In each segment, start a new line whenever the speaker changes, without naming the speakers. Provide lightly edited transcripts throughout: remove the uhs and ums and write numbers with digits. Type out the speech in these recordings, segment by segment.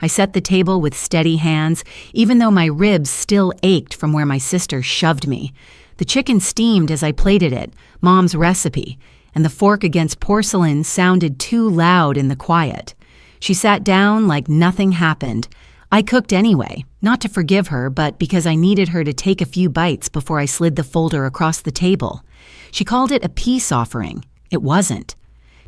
I set the table with steady hands, even though my ribs still ached from where my sister shoved me. The chicken steamed as I plated it, Mom's recipe, and the fork against porcelain sounded too loud in the quiet. She sat down like nothing happened. I cooked anyway, not to forgive her, but because I needed her to take a few bites before I slid the folder across the table. She called it a peace offering. It wasn't.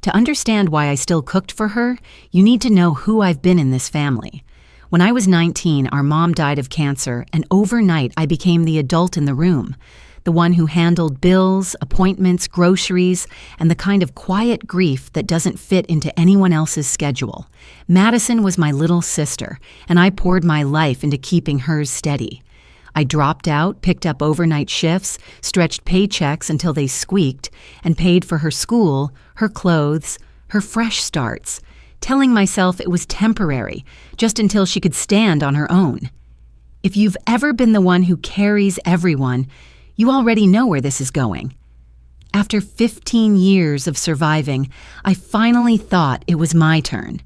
To understand why I still cooked for her, you need to know who I've been in this family. When I was 19, our mom died of cancer, and overnight I became the adult in the room, the one who handled bills, appointments, groceries, and the kind of quiet grief that doesn't fit into anyone else's schedule. Madison was my little sister, and I poured my life into keeping hers steady. I dropped out, picked up overnight shifts, stretched paychecks until they squeaked, and paid for her school, her clothes, her fresh starts, telling myself it was temporary, just until she could stand on her own. If you've ever been the one who carries everyone, you already know where this is going. After 15 years of surviving, I finally thought it was my turn.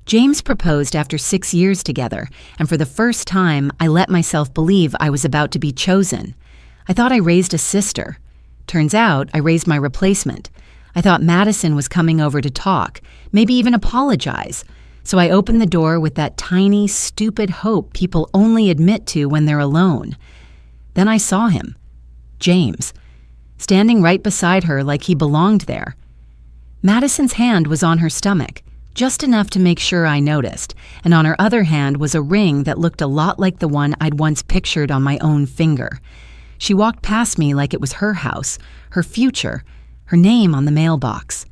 James proposed after 6 years together, and for the first time, I let myself believe I was about to be chosen. I thought I raised a sister. Turns out, I raised my replacement. I thought Madison was coming over to talk, maybe even apologize. So I opened the door with that tiny, stupid hope people only admit to when they're alone. Then I saw him. James, standing right beside her like he belonged there. Madison's hand was on her stomach, just enough to make sure I noticed, and on her other hand was a ring that looked a lot like the one I'd once pictured on my own finger. She walked past me like it was her house, her future, her name on the mailbox.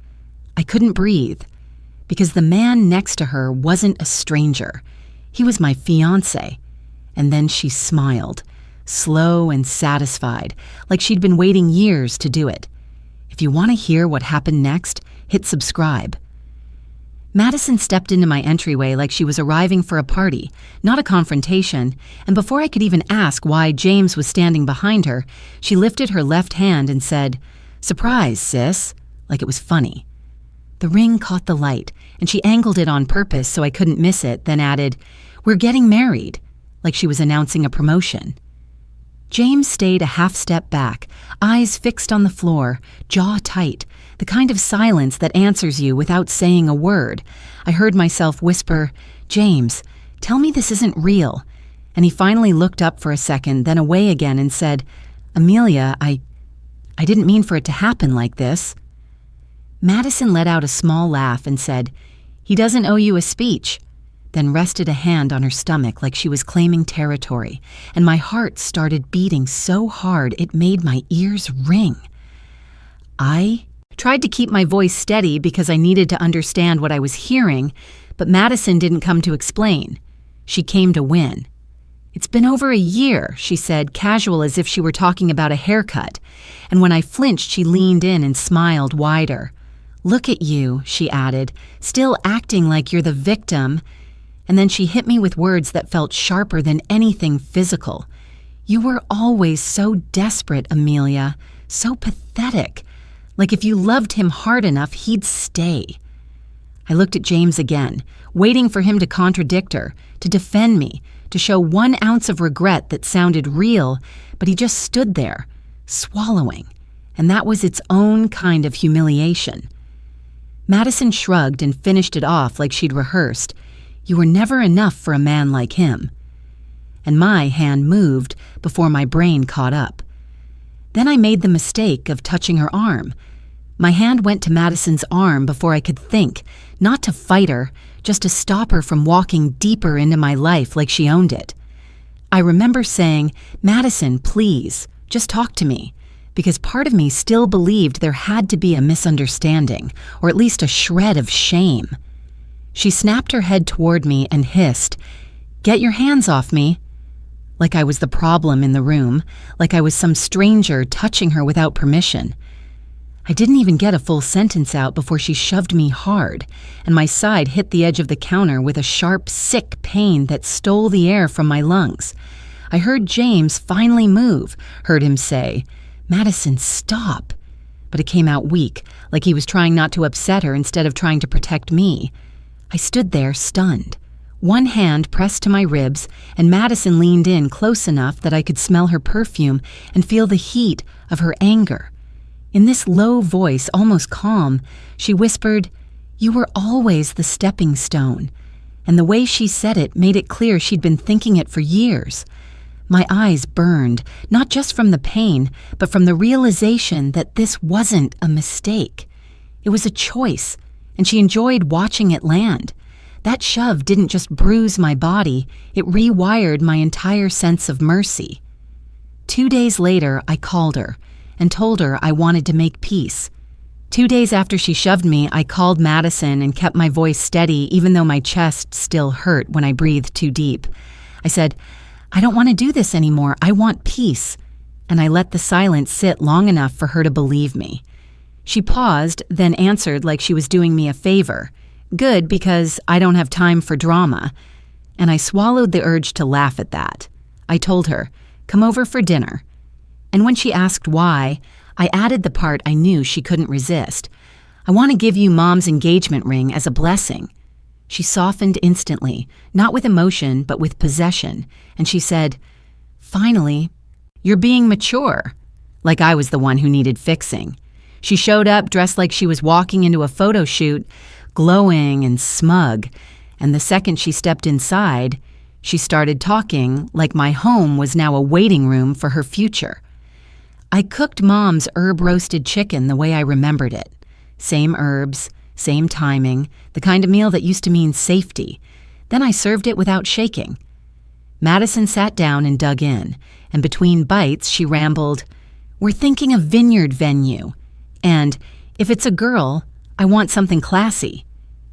I couldn't breathe, because the man next to her wasn't a stranger. He was my fiancé. And then she smiled, slow and satisfied, like she'd been waiting years to do it. If you want to hear what happened next, hit subscribe. Madison stepped into my entryway like she was arriving for a party, not a confrontation, and before I could even ask why James was standing behind her, she lifted her left hand and said, "Surprise, sis," like it was funny. The ring caught the light, and she angled it on purpose so I couldn't miss it, then added, "We're getting married," like she was announcing a promotion. James stayed a half step back, eyes fixed on the floor, jaw tight, the kind of silence that answers you without saying a word. I heard myself whisper, "James, tell me this isn't real." And he finally looked up for a second, then away again and said, "Amelia, I didn't mean for it to happen like this." Madison let out a small laugh and said, "He doesn't owe you a speech," then rested a hand on her stomach like she was claiming territory, and my heart started beating so hard it made my ears ring. I tried to keep my voice steady because I needed to understand what I was hearing, but Madison didn't come to explain. She came to win. "It's been over a year," she said, casual as if she were talking about a haircut, and when I flinched, she leaned in and smiled wider. "Look at you," she added, still acting like you're the victim, and then she hit me with words that felt sharper than anything physical. "You were always so desperate, Amelia, so pathetic. Like if you loved him hard enough, he'd stay." I looked at James again, waiting for him to contradict her, to defend me, to show 1 ounce of regret that sounded real, but he just stood there, swallowing, and that was its own kind of humiliation. Madison shrugged and finished it off like she'd rehearsed. "You were never enough for a man like him." And my hand moved before my brain caught up. Then I made the mistake of touching her arm. My hand went to Madison's arm before I could think, not to fight her, just to stop her from walking deeper into my life like she owned it. I remember saying, "Madison, please, just talk to me," because part of me still believed there had to be a misunderstanding, or at least a shred of shame. She snapped her head toward me and hissed, "Get your hands off me," like I was the problem in the room, like I was some stranger touching her without permission. I didn't even get a full sentence out before she shoved me hard, and my side hit the edge of the counter with a sharp, sick pain that stole the air from my lungs. I heard James finally move, heard him say, "Madison, stop." But it came out weak, like he was trying not to upset her instead of trying to protect me. I stood there stunned, one hand pressed to my ribs, and Madison leaned in close enough that I could smell her perfume and feel the heat of her anger. In this low voice, almost calm, she whispered, "You were always the stepping stone." And the way she said it made it clear she'd been thinking it for years. My eyes burned, not just from the pain, but from the realization that this wasn't a mistake. It was a choice, and she enjoyed watching it land. That shove didn't just bruise my body, it rewired my entire sense of mercy. 2 days later, I called her and told her I wanted to make peace. 2 days after she shoved me, I called Madison and kept my voice steady even though my chest still hurt when I breathed too deep. I said, "I don't want to do this anymore. I want peace." And I let the silence sit long enough for her to believe me. She paused, then answered like she was doing me a favor. Good, because I don't have time for drama. And I swallowed the urge to laugh at that. I told her, "Come over for dinner." And when she asked why, I added the part I knew she couldn't resist. "I want to give you Mom's engagement ring as a blessing." She softened instantly, not with emotion, but with possession, and she said, "Finally, you're being mature," like I was the one who needed fixing. She showed up dressed like she was walking into a photo shoot, glowing and smug, and the second she stepped inside, she started talking like my home was now a waiting room for her future. I cooked Mom's herb-roasted chicken the way I remembered it. Same herbs, same timing, the kind of meal that used to mean safety. Then I served it without shaking. Madison sat down and dug in, and between bites she rambled, "We're thinking of vineyard venue. And if it's a girl, I want something classy."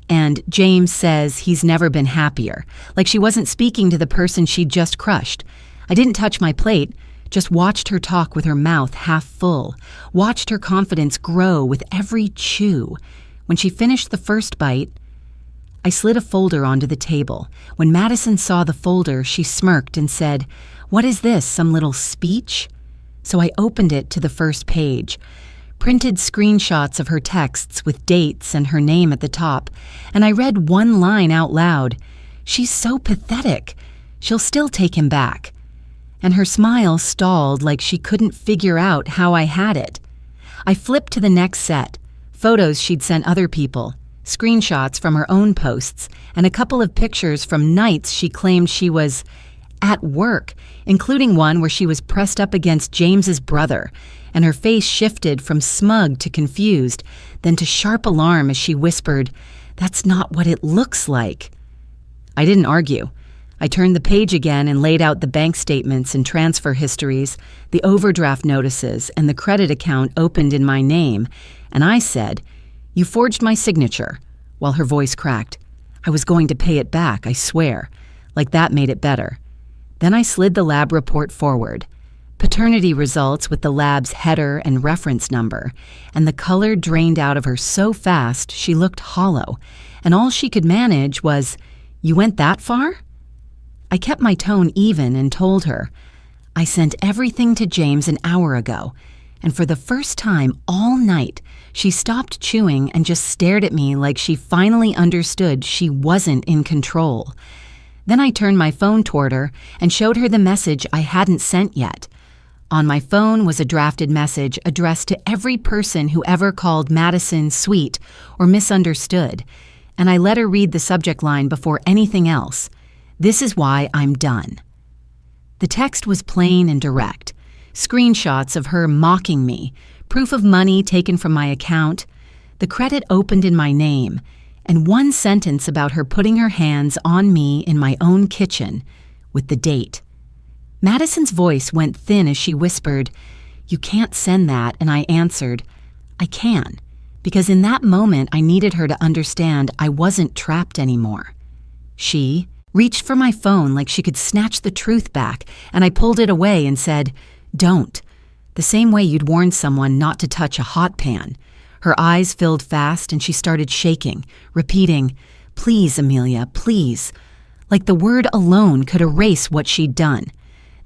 And James says he's never been happier, like she wasn't speaking to the person she'd just crushed. I didn't touch my plate, just watched her talk with her mouth half full, watched her confidence grow with every chew. When she finished the first bite, I slid a folder onto the table. When Madison saw the folder, she smirked and said, "What is this, some little speech?" So I opened it to the first page, printed screenshots of her texts with dates and her name at the top, and I read one line out loud. "She's so pathetic. She'll still take him back." And her smile stalled like she couldn't figure out how I had it. I flipped to the next set, photos she'd sent other people, screenshots from her own posts, and a couple of pictures from nights she claimed she was at work, including one where she was pressed up against James's brother, and her face shifted from smug to confused, then to sharp alarm as she whispered, "That's not what it looks like." I didn't argue. I turned the page again and laid out the bank statements and transfer histories, the overdraft notices, and the credit account opened in my name, and I said, "You forged my signature," while her voice cracked. "I was going to pay it back, I swear." Like that made it better. Then I slid the lab report forward. Paternity results with the lab's header and reference number, and the color drained out of her so fast she looked hollow, and all she could manage was, "You went that far?" I kept my tone even and told her, "I sent everything to James an hour ago," and for the first time all night, she stopped chewing and just stared at me like she finally understood she wasn't in control. Then I turned my phone toward her and showed her the message I hadn't sent yet. On my phone was a drafted message addressed to every person who ever called Madison sweet or misunderstood, and I let her read the subject line before anything else. "This is why I'm done." The text was plain and direct. Screenshots of her mocking me, proof of money taken from my account, the credit opened in my name, and one sentence about her putting her hands on me in my own kitchen with the date. Madison's voice went thin as she whispered, "You can't send that," and I answered, "I can," because in that moment I needed her to understand I wasn't trapped anymore. She reached for my phone like she could snatch the truth back, and I pulled it away and said, "Don't," the same way you'd warn someone not to touch a hot pan. Her eyes filled fast and she started shaking, repeating, "Please, Amelia, please," like the word alone could erase what she'd done.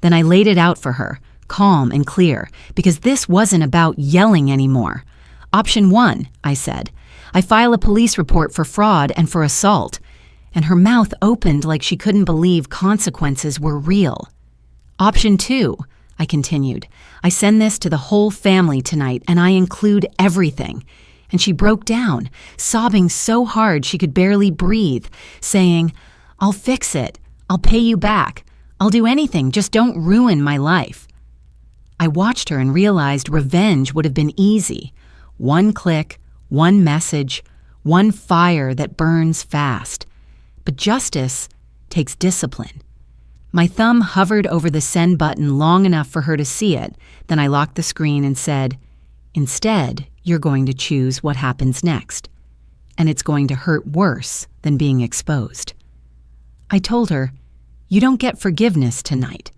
Then I laid it out for her, calm and clear, because this wasn't about yelling anymore. "Option 1, I said, I file a police report for fraud and for assault. and her mouth opened like she couldn't believe consequences were real. Option 2, I continued. I send this to the whole family tonight, and I include everything. And she broke down, sobbing so hard she could barely breathe, saying, I'll fix it. I'll pay you back. I'll do anything, just don't ruin my life. I watched her and realized revenge would have been easy. One click, one message, one fire that burns fast. But justice takes discipline. My thumb hovered over the send button long enough for her to see it, then I locked the screen and said, Instead, you're going to choose what happens next. And it's going to hurt worse than being exposed. I told her, You don't get forgiveness tonight.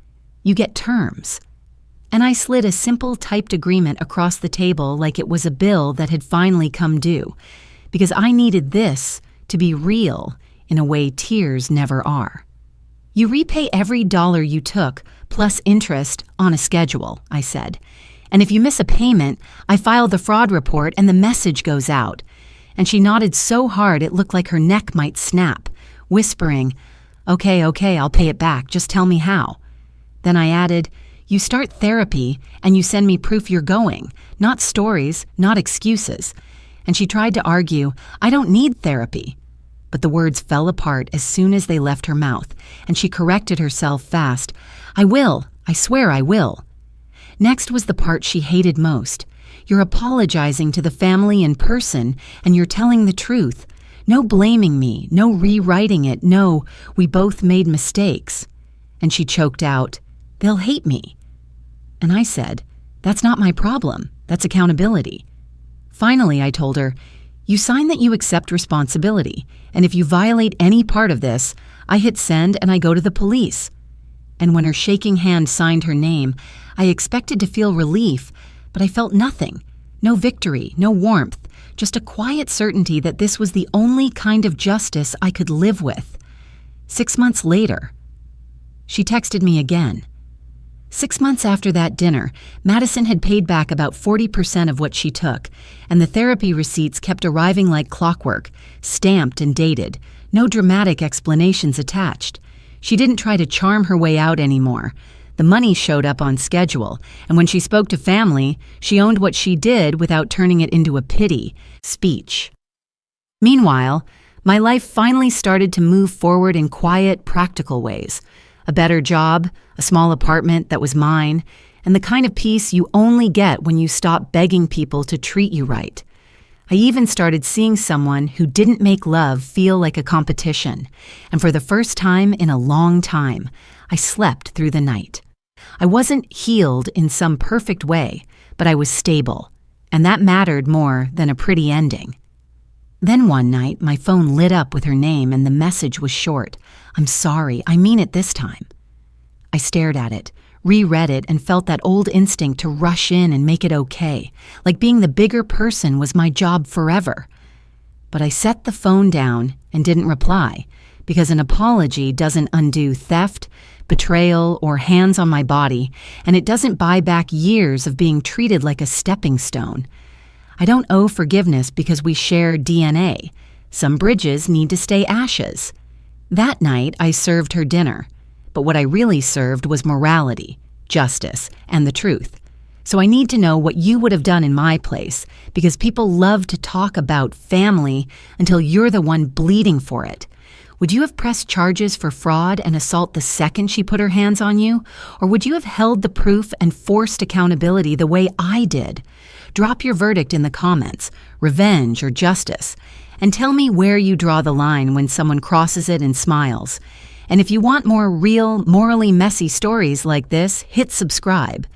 You get terms. And I slid a simple typed agreement across the table like it was a bill that had finally come due, because I needed this to be real in a way tears never are. You repay every dollar you took, plus interest, on a schedule, I said. And if you miss a payment, I file the fraud report and the message goes out. And she nodded so hard it looked like her neck might snap, whispering, Okay, I'll pay it back. Just tell me how. Then I added, You start therapy and you send me proof you're going, not stories, not excuses. And she tried to argue, I don't need therapy. But the words fell apart as soon as they left her mouth, and she corrected herself fast. I will. I swear I will. Next was the part she hated most. You're apologizing to the family in person, and you're telling the truth. No blaming me, no rewriting it, no, we both made mistakes. And she choked out, They'll hate me. And I said, That's not my problem. That's accountability. Finally, I told her, You sign that you accept responsibility, and if you violate any part of this, I hit send and I go to the police. And when her shaking hand signed her name, I expected to feel relief, but I felt nothing. No victory, no warmth, just a quiet certainty that this was the only kind of justice I could live with. 6 months later, she texted me again. 6 months after that dinner, Madison had paid back about 40% of what she took, and the therapy receipts kept arriving like clockwork, stamped and dated, no dramatic explanations attached. She didn't try to charm her way out anymore. The money showed up on schedule, and when she spoke to family, she owned what she did without turning it into a pity speech. Meanwhile, my life finally started to move forward in quiet, practical ways. A better job, a small apartment that was mine, and the kind of peace you only get when you stop begging people to treat you right. I even started seeing someone who didn't make love feel like a competition, and for the first time in a long time, I slept through the night. I wasn't healed in some perfect way, but I was stable, and that mattered more than a pretty ending. Then one night, my phone lit up with her name and the message was short. I'm sorry, I mean it this time. I stared at it, reread it, and felt that old instinct to rush in and make it okay, like being the bigger person was my job forever. But I set the phone down and didn't reply, because an apology doesn't undo theft, betrayal, or hands on my body, and it doesn't buy back years of being treated like a stepping stone. I don't owe forgiveness because we share DNA. Some bridges need to stay ashes. That night, I served her dinner. But what I really served was morality, justice, and the truth. So I need to know what you would have done in my place, because people love to talk about family until you're the one bleeding for it. Would you have pressed charges for fraud and assault the second she put her hands on you? Or would you have held the proof and forced accountability the way I did? Drop your verdict in the comments, revenge or justice, and tell me where you draw the line when someone crosses it and smiles. And if you want more real, morally messy stories like this, hit subscribe.